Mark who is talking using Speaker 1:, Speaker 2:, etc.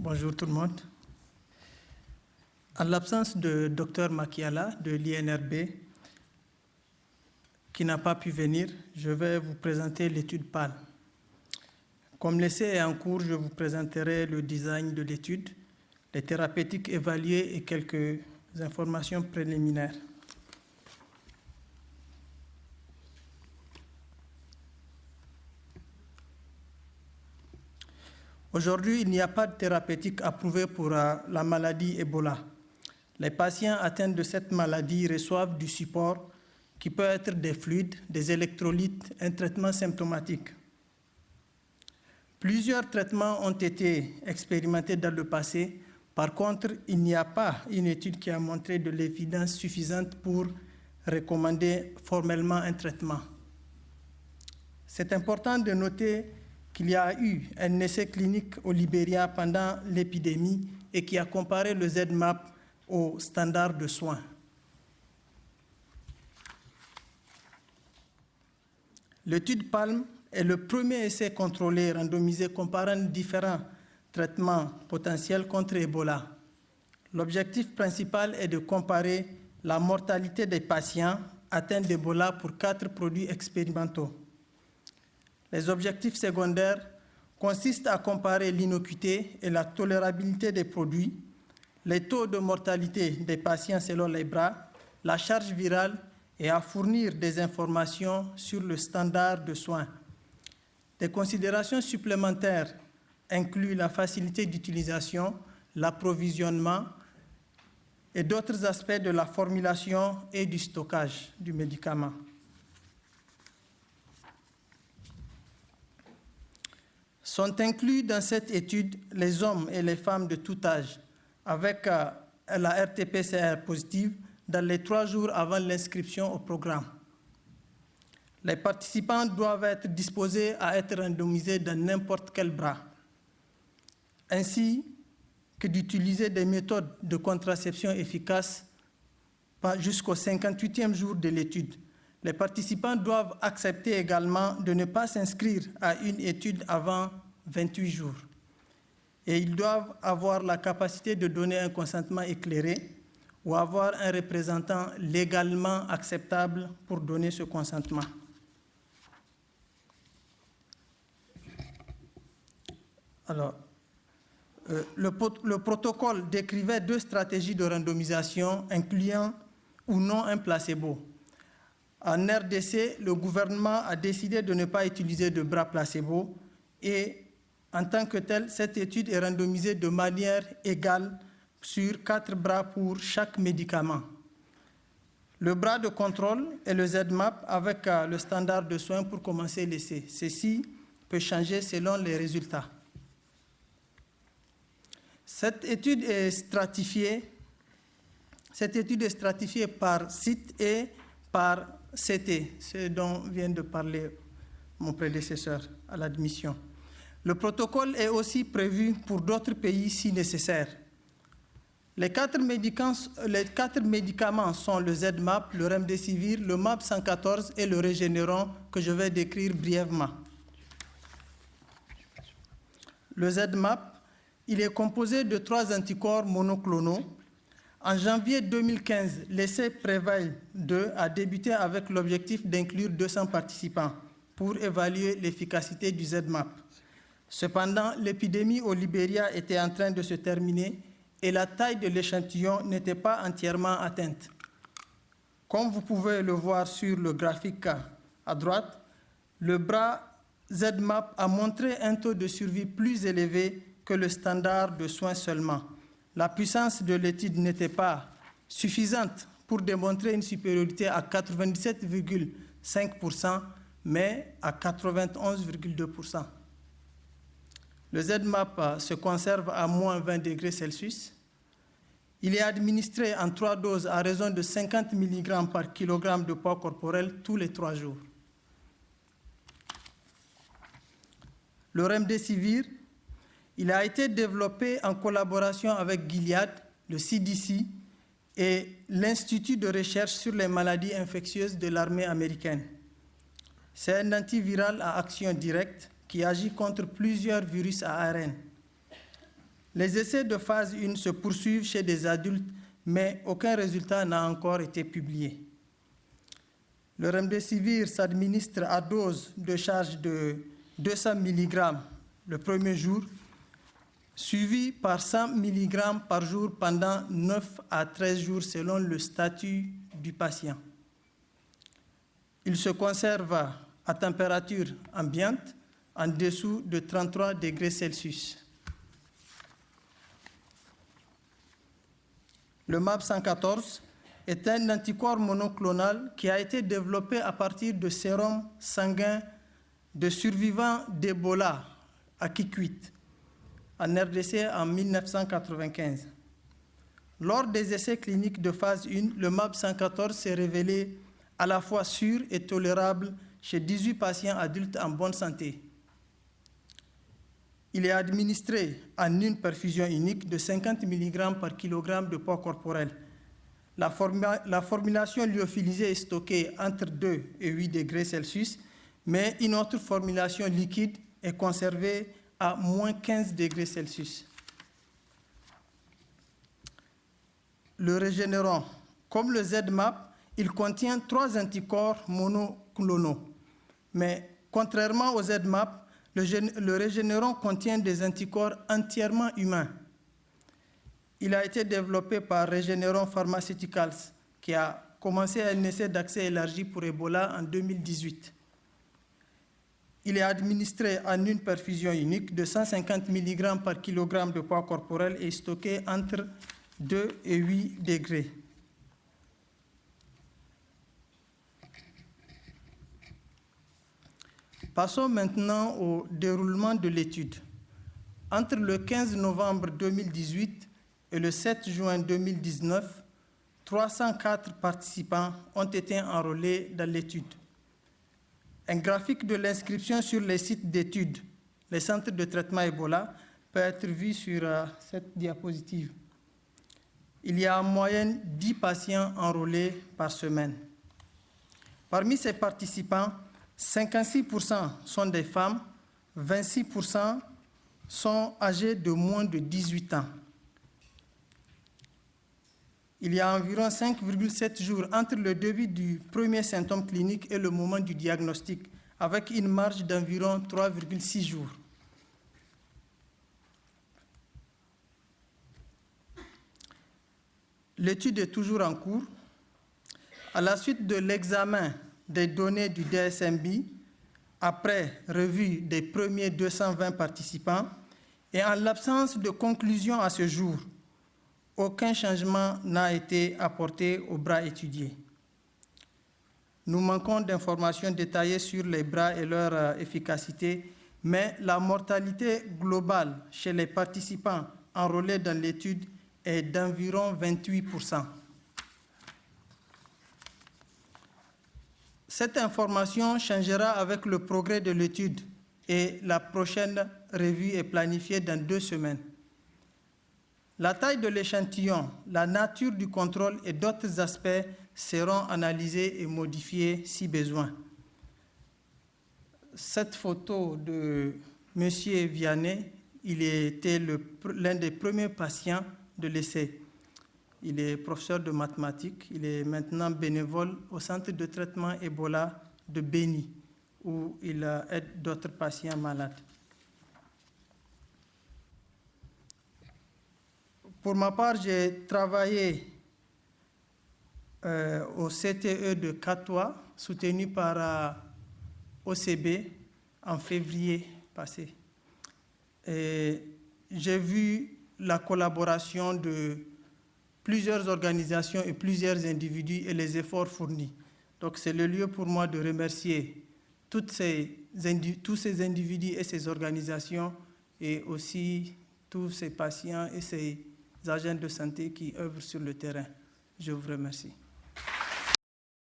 Speaker 1: Bonjour tout le monde. En l'absence de Dr Makiala de l'INRB, qui n'a pas pu venir, je vais vous présenter l'étude PAL. Comme l'essai est en cours, je vous présenterai le design de l'étude, les thérapeutiques évaluées et quelques informations préliminaires. Aujourd'hui, il n'y a pas de thérapeutique approuvée pour la maladie Ebola. Les patients atteints de cette maladie reçoivent du support qui peut être des fluides, des électrolytes, un traitement symptomatique. Plusieurs traitements ont été expérimentés dans le passé. Par contre, il n'y a pas une étude qui a montré de l'évidence suffisante pour recommander formellement un traitement. C'est important de noter qu'il y a eu un essai clinique au Libéria pendant l'épidémie et qui a comparé le ZMapp aux standards de soins. L'étude PALM est le premier essai contrôlé randomisé comparant différents traitements potentiels contre Ebola. L'objectif principal est de comparer la mortalité des patients atteints d'Ebola pour 4 produits expérimentaux. Les objectifs secondaires consistent à comparer l'innocuité et la tolérabilité des produits, les taux de mortalité des patients selon les bras, la charge virale et à fournir des informations sur le standard de soins. Des considérations supplémentaires incluent la facilité d'utilisation, l'approvisionnement et d'autres aspects de la formulation et du stockage du médicament. Sont inclus dans cette étude les hommes et les femmes de tout âge avec la RT-PCR positive dans les 3 jours avant l'inscription au programme. Les participants doivent être disposés à être randomisés dans n'importe quel bras, ainsi que d'utiliser des méthodes de contraception efficaces jusqu'au 58e jour de l'étude. Les participants doivent accepter également de ne pas s'inscrire à une étude avant 28 jours. Et ils doivent avoir la capacité de donner un consentement éclairé ou avoir un représentant légalement acceptable pour donner ce consentement. Alors, le protocole décrivait 2 stratégies de randomisation incluant ou non un placebo. En RDC, le gouvernement a décidé de ne pas utiliser de bras placebo et en tant que tel, cette étude est randomisée de manière égale sur 4 bras pour chaque médicament. Le bras de contrôle est le ZMapp avec le standard de soins pour commencer l'essai. Ceci peut changer selon les résultats. Cette étude est stratifiée par site et par CT, ce dont vient de parler mon prédécesseur à l'admission. Le protocole est aussi prévu pour d'autres pays si nécessaire. Les 4 médicaments sont le ZMapp, le Remdesivir, le MAP 114 et le Regeneron que je vais décrire brièvement. Le ZMapp, il est composé de 3 anticorps monoclonaux. En janvier 2015, l'essai Prevail 2 a débuté avec l'objectif d'inclure 200 participants pour évaluer l'efficacité du ZMapp. Cependant, l'épidémie au Libéria était en train de se terminer et la taille de l'échantillon n'était pas entièrement atteinte. Comme vous pouvez le voir sur le graphique à droite, le bras ZMapp a montré un taux de survie plus élevé que le standard de soins seulement. La puissance de l'étude n'était pas suffisante pour démontrer une supériorité à 97,5%, mais à 91,2%. Le ZMapp se conserve à moins 20 degrés Celsius. Il est administré en 3 doses à raison de 50 mg par kg de poids corporel tous les 3 jours. Le Remdesivir, il a été développé en collaboration avec Gilead, le CDC et l'Institut de recherche sur les maladies infectieuses de l'armée américaine. C'est un antiviral à action directe qui agit contre plusieurs virus à ARN. Les essais de phase 1 se poursuivent chez des adultes, mais aucun résultat n'a encore été publié. Le remdesivir s'administre à dose de charge de 200 mg le premier jour, suivi par 100 mg par jour pendant 9 à 13 jours selon le statut du patient. Il se conserve à température ambiante en dessous de 33 degrés Celsius. Le MAB 114 est un anticorps monoclonal qui a été développé à partir de sérum sanguin de survivants d'Ebola à Kikwit, en RDC en 1995. Lors des essais cliniques de phase 1, le MAB 114 s'est révélé à la fois sûr et tolérable chez 18 patients adultes en bonne santé. Il est administré en une perfusion unique de 50 mg par kg de poids corporel. La formulation lyophilisée est stockée entre 2 et 8 degrés Celsius, mais une autre formulation liquide est conservée à moins 15 degrés Celsius. Le régénérant, comme le ZMapp, il contient 3 anticorps monoclonaux. Mais contrairement au ZMapp, le régénérant contient des anticorps entièrement humains. Il a été développé par Regeneron Pharmaceuticals, qui a commencé un essai d'accès élargi pour Ebola en 2018. Il est administré en une perfusion unique de 150 mg par kg de poids corporel et stocké entre 2 et 8 degrés. Passons maintenant au déroulement de l'étude. Entre le 15 novembre 2018 et le 7 juin 2019, 304 participants ont été enrôlés dans l'étude. Un graphique de l'inscription sur les sites d'études, les centres de traitement Ebola, peut être vu sur cette diapositive. Il y a en moyenne 10 patients enrôlés par semaine. Parmi ces participants, 56% sont des femmes, 26% sont âgés de moins de 18 ans. Il y a environ 5,7 jours entre le début du premier symptôme clinique et le moment du diagnostic, avec une marge d'environ 3,6 jours. L'étude est toujours en cours. À la suite de l'examen des données du DSMB, après revue des premiers 220 participants, et en l'absence de conclusion à ce jour, aucun changement n'a été apporté aux bras étudiés. Nous manquons d'informations détaillées sur les bras et leur efficacité, mais la mortalité globale chez les participants enrôlés dans l'étude est d'environ 28%. Cette information changera avec le progrès de l'étude et la prochaine revue est planifiée dans 2 semaines. La taille de l'échantillon, la nature du contrôle et d'autres aspects seront analysés et modifiés si besoin. Cette photo de M. Vianney, il était l'un des premiers patients de l'essai. Il est professeur de mathématiques. Il est maintenant bénévole au centre de traitement Ebola de Beni, où il aide d'autres patients malades. Pour ma part, j'ai travaillé au CTE de Katoa, soutenu par OCB en février passé. J'ai vu la collaboration de plusieurs organisations et plusieurs individus et les efforts fournis. Donc c'est le lieu pour moi de remercier tous ces individus et ces organisations et aussi tous ces patients et ces agents de santé qui œuvrent sur le terrain. Je vous remercie.